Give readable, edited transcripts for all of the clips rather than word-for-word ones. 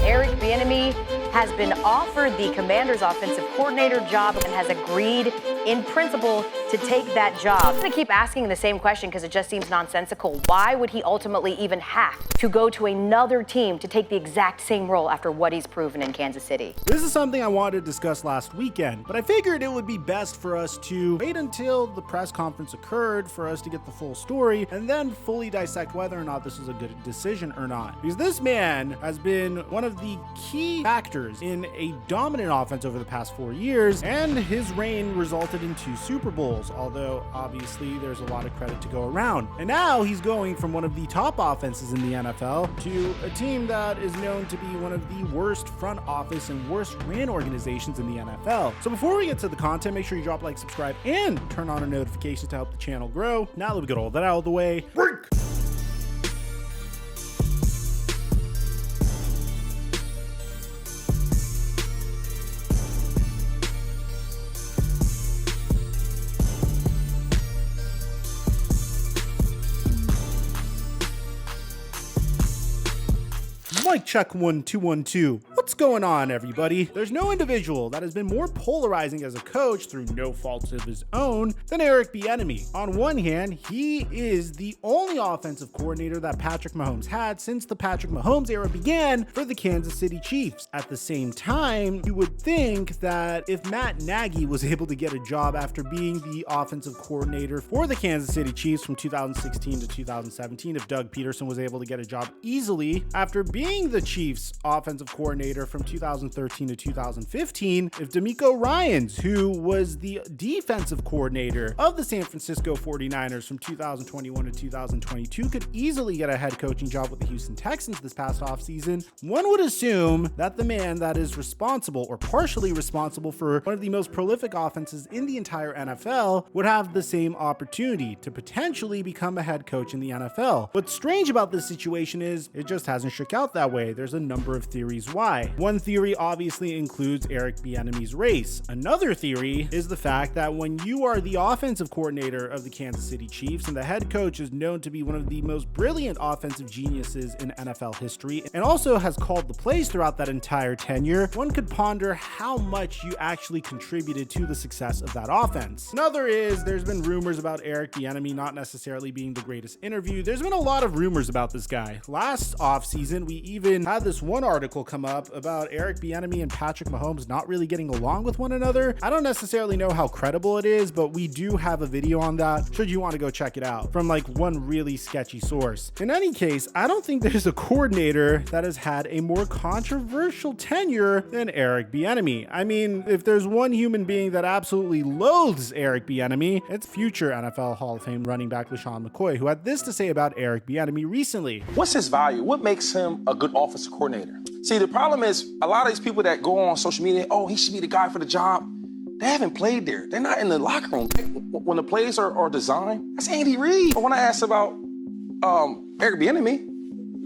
Eric Bieniemy has been offered the Commanders' offensive coordinator job and has agreed in principle to take that job. I'm going to keep asking the same question because it just seems nonsensical. Why would he ultimately even have to go to another team to take the exact same role after what he's proven in Kansas City? This is something I wanted to discuss last weekend, but I figured it would be best for us to wait until the press conference occurred for us to get the full story and then fully dissect whether or not this was a good decision or not. Because this man has been one of the key factors in a dominant offense over the past 4 years, and his reign resulted in 2 Super Bowls, although obviously there's a lot of credit to go around. And now he's going from one of the top offenses in the NFL to a team that is known to be one of the worst front office and worst ran organizations in the NFL. So before we get to the content, make sure you drop a like, subscribe, and turn on our notifications to help the channel grow. Now that we get all that out of the way, break! Mic check 1 2 1 2. What's going on, everybody? There's no individual that has been more polarizing as a coach through no fault of his own than Eric Bieniemy. On one hand, he is the only offensive coordinator that Patrick Mahomes had since the Patrick Mahomes era began for the Kansas City Chiefs. At the same time, you would think that if Matt Nagy was able to get a job after being the offensive coordinator for the Kansas City Chiefs from 2016 to 2017, if Doug Peterson was able to get a job easily after being the Chiefs offensive coordinator from 2013 to 2015, if DeMeco Ryans, who was the defensive coordinator of the San Francisco 49ers from 2021 to 2022, could easily get a head coaching job with the Houston Texans this past offseason, one would assume that the man that is responsible or partially responsible for one of the most prolific offenses in the entire NFL would have the same opportunity to potentially become a head coach in the NFL. What's strange about this situation is it just hasn't shook out that way. There's a number of theories why. One theory obviously includes Eric Bieniemy's race. Another theory is the fact that when you are the offensive coordinator of the Kansas City Chiefs and the head coach is known to be one of the most brilliant offensive geniuses in NFL history and also has called the plays throughout that entire tenure, one could ponder how much you actually contributed to the success of that offense. Another is there's been rumors about Eric Bieniemy not necessarily being the greatest interview. There's been a lot of rumors about this guy. Last offseason, we even had this one article come up about Eric Bieniemy and Patrick Mahomes not really getting along with one another. I don't necessarily know how credible it is, but we do have a video on that should you want to go check it out from like one really sketchy source. In any case, I don't think there's a coordinator that has had a more controversial tenure than Eric Bieniemy. I mean, if there's one human being that absolutely loathes Eric Bieniemy, it's future NFL Hall of Fame running back LeSean McCoy, who had this to say about Eric Bieniemy recently. What's his value? What makes him a good offensive coordinator? See, the problem is a lot of these people that go on social media, oh, he should be the guy for the job. They haven't played there. They're not in the locker room. When the plays are designed, that's Andy Reid. But when I asked about Eric Bieniemy,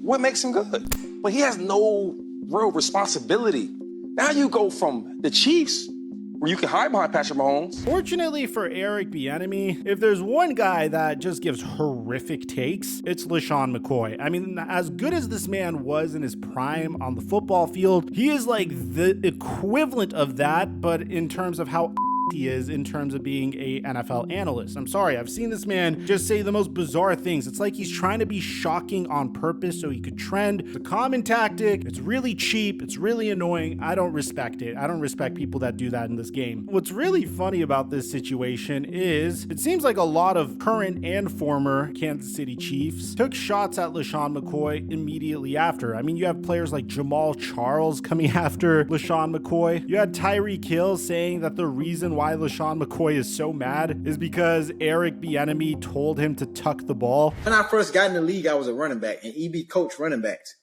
what makes him good? But he has no real responsibility. Now you go from the Chiefs, where you can hide behind Patrick Mahomes. Fortunately for Eric Bieniemy, if there's one guy that just gives horrific takes, it's LeSean McCoy. I mean, as good as this man was in his prime on the football field, he is like the equivalent of that, but in terms of how he is in terms of being a NFL analyst. I'm sorry, I've seen this man just say the most bizarre things. It's like he's trying to be shocking on purpose so he could trend. It's a common tactic. It's really cheap. It's really annoying. I don't respect it. I don't respect people that do that in this game. What's really funny about this situation is it seems like a lot of current and former Kansas City Chiefs took shots at LeSean McCoy immediately after. I mean, you have players like Jamal Charles coming after LeSean McCoy. You had Tyreek Hill saying that the reason why LeSean McCoy is so mad is because Eric Bieniemy told him to tuck the ball. When I first got in the league, I was a running back, and EB coached running backs.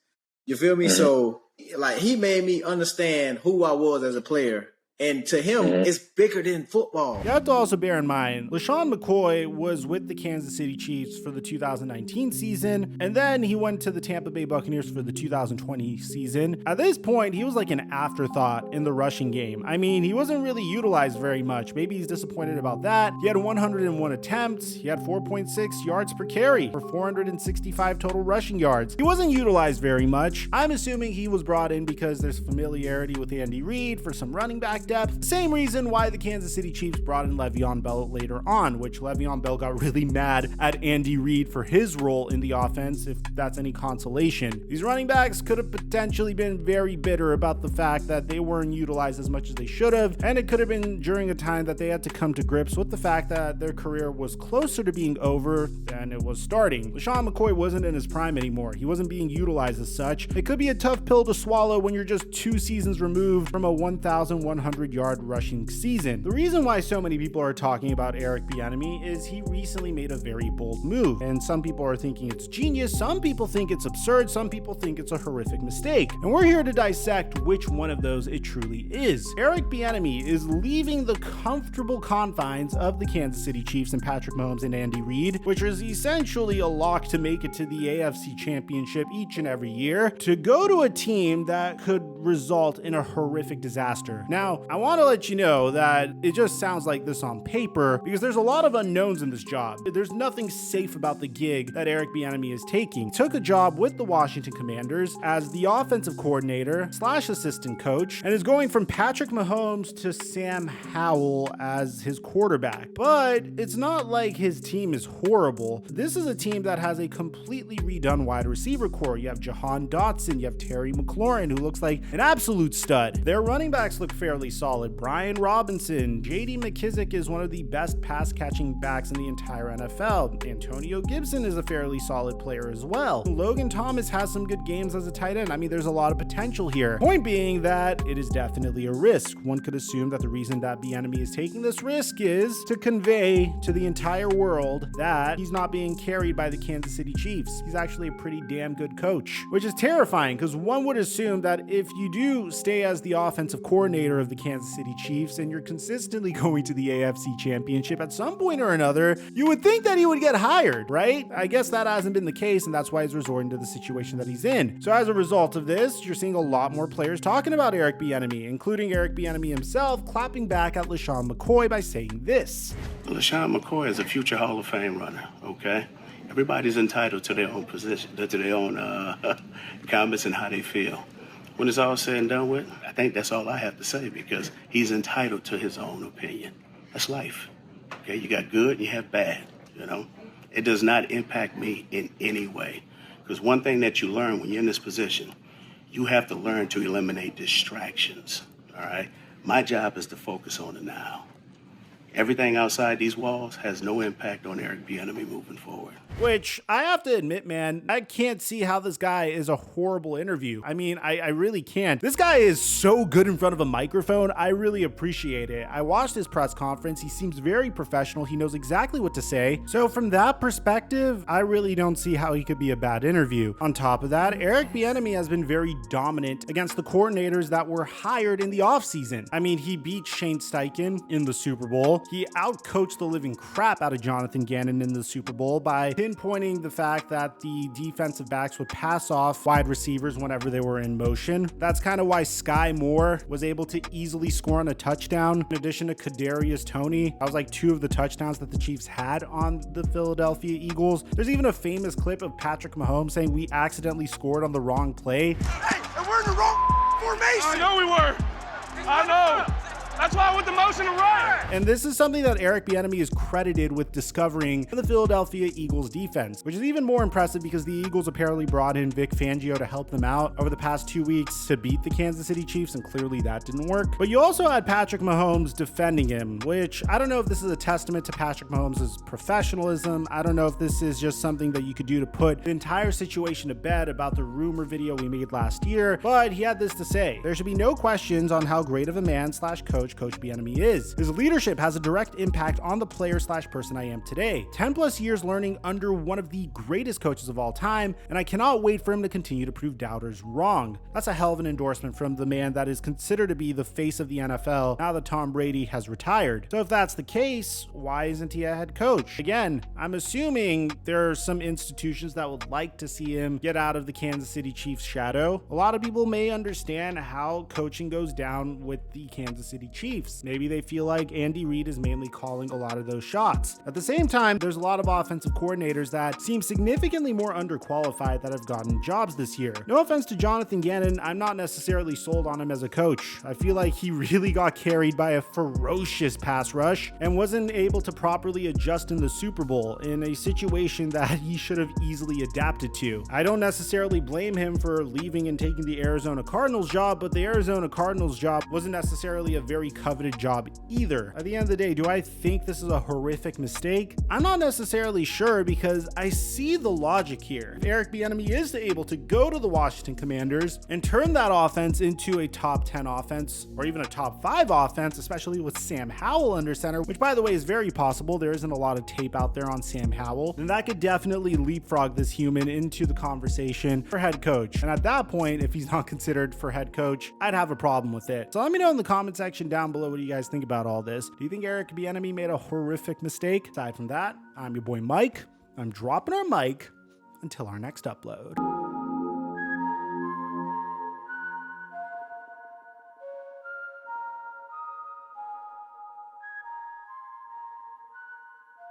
You feel me? So, like, he made me understand who I was as a player And to him, it's bigger than football. You have to also bear in mind, LeSean McCoy was with the Kansas City Chiefs for the 2019 season, and then he went to the Tampa Bay Buccaneers for the 2020 season. At this point, he was like an afterthought in the rushing game. I mean, he wasn't really utilized very much. Maybe he's disappointed about that. He had 101 attempts. He had 4.6 yards per carry for 465 total rushing yards. He wasn't utilized very much. I'm assuming he was brought in because there's familiarity with Andy Reid for some running back depth. Same reason why the Kansas City Chiefs brought in Le'Veon Bell later on, which Le'Veon Bell got really mad at Andy Reid for his role in the offense, if that's any consolation. These running backs could have potentially been very bitter about the fact that they weren't utilized as much as they should have, and it could have been during a time that they had to come to grips with the fact that their career was closer to being over than it was starting. LeSean McCoy wasn't in his prime anymore. He wasn't being utilized as such. It could be a tough pill to swallow when you're just 2 seasons removed from a 1,100-yard rushing season. The reason why so many people are talking about Eric Bieniemy is he recently made a very bold move, and some people are thinking it's genius, some people think it's absurd, some people think it's a horrific mistake, and we're here to dissect which one of those it truly is. Eric Bieniemy is leaving the comfortable confines of the Kansas City Chiefs and Patrick Mahomes and Andy Reid, which is essentially a lock to make it to the AFC Championship each and every year, to go to a team that could result in a horrific disaster. Now, I want to let you know that it just sounds like this on paper because there's a lot of unknowns in this job. There's nothing safe about the gig that Eric Bieniemy is taking. He took a job with the Washington Commanders as the offensive coordinator / assistant coach, and is going from Patrick Mahomes to Sam Howell as his quarterback. But it's not like his team is horrible. This is a team that has a completely redone wide receiver core. You have Jahan Dotson, you have Terry McLaurin, who looks like an absolute stud. Their running backs look fairly solid. Brian Robinson, J.D. McKissick is one of the best pass-catching backs in the entire NFL. Antonio Gibson is a fairly solid player as well. Logan Thomas has some good games as a tight end. I mean, there's a lot of potential here. Point being that it is definitely a risk. One could assume that the reason that Bieniemy is taking this risk is to convey to the entire world that he's not being carried by the Kansas City Chiefs. He's actually a pretty damn good coach, which is terrifying because one would assume that if you do stay as the offensive coordinator of the Kansas City Chiefs and you're consistently going to the AFC Championship at some point or another, you would think that he would get hired, right? I guess that hasn't been the case, and that's why he's resorting to the situation that he's in. So as a result of this, you're seeing a lot more players talking about Eric Bieniemy, including Eric Bieniemy himself clapping back at LeSean McCoy by saying this. LeSean McCoy is a future Hall of Fame runner, okay? Everybody's entitled to their own position, to their own comments and how they feel. When it's all said and done with, I think that's all I have to say because he's entitled to his own opinion. That's life. Okay, you got good and you have bad, you know? It does not impact me in any way. Because one thing that you learn when you're in this position, you have to learn to eliminate distractions, all right? My job is to focus on the now. Everything outside these walls has no impact on Eric Bieniemy moving forward. Which, I have to admit, man, I can't see how this guy is a horrible interview. I mean, I really can't. This guy is so good in front of a microphone. I really appreciate it. I watched his press conference. He seems very professional. He knows exactly what to say. So from that perspective, I really don't see how he could be a bad interview. On top of that, Eric Bieniemy has been very dominant against the coordinators that were hired in the offseason. I mean, he beat Shane Steichen in the Super Bowl. He outcoached the living crap out of Jonathan Gannon in the Super Bowl by pinpointing the fact that the defensive backs would pass off wide receivers whenever they were in motion. That's kind of why Sky Moore was able to easily score on a touchdown. In addition to Kadarius Toney, that was like 2 of the touchdowns that the Chiefs had on the Philadelphia Eagles. There's even a famous clip of Patrick Mahomes saying we accidentally scored on the wrong play. Hey, and we're in the wrong formation. I know we were. I know. That's why I went the motion to run. And this is something that Eric Bieniemy is credited with discovering in the Philadelphia Eagles defense, which is even more impressive because the Eagles apparently brought in Vic Fangio to help them out over the past 2 weeks to beat the Kansas City Chiefs, and clearly that didn't work. But you also had Patrick Mahomes defending him, which I don't know if this is a testament to Patrick Mahomes' professionalism. I don't know if this is just something that you could do to put the entire situation to bed about the rumor video we made last year, but he had this to say. There should be no questions on how great of a man / coach coach Coach Bieniemy is. His leadership has a direct impact on the player/person I am today. 10 plus years learning under one of the greatest coaches of all time, and I cannot wait for him to continue to prove doubters wrong. That's a hell of an endorsement from the man that is considered to be the face of the NFL now that Tom Brady has retired. So if that's the case, why isn't he a head coach? Again, I'm assuming there are some institutions that would like to see him get out of the Kansas City Chiefs shadow. A lot of people may understand how coaching goes down with the Kansas City Chiefs. Maybe they feel like Andy Reid is mainly calling a lot of those shots. At the same time, there's a lot of offensive coordinators that seem significantly more underqualified that have gotten jobs this year. No offense to Jonathan Gannon, I'm not necessarily sold on him as a coach. I feel like he really got carried by a ferocious pass rush and wasn't able to properly adjust in the Super Bowl in a situation that he should have easily adapted to. I don't necessarily blame him for leaving and taking the Arizona Cardinals job, but the Arizona Cardinals job wasn't necessarily a very coveted job either. At the end of the day, do I think this is a horrific mistake? I'm not necessarily sure because I see the logic here. If Eric Bieniemy is able to go to the Washington Commanders and turn that offense into a top 10 offense or even a top 5 offense, especially with Sam Howell under center, which by the way is very possible. There isn't a lot of tape out there on Sam Howell, then that could definitely leapfrog this human into the conversation for head coach. And at that point, if he's not considered for head coach, I'd have a problem with it. So let me know in the comment section down below what do you guys think about all this. Do you think Eric Bieniemy made a horrific mistake? Aside from that, I'm your boy Mike. I'm dropping our mic until our next upload.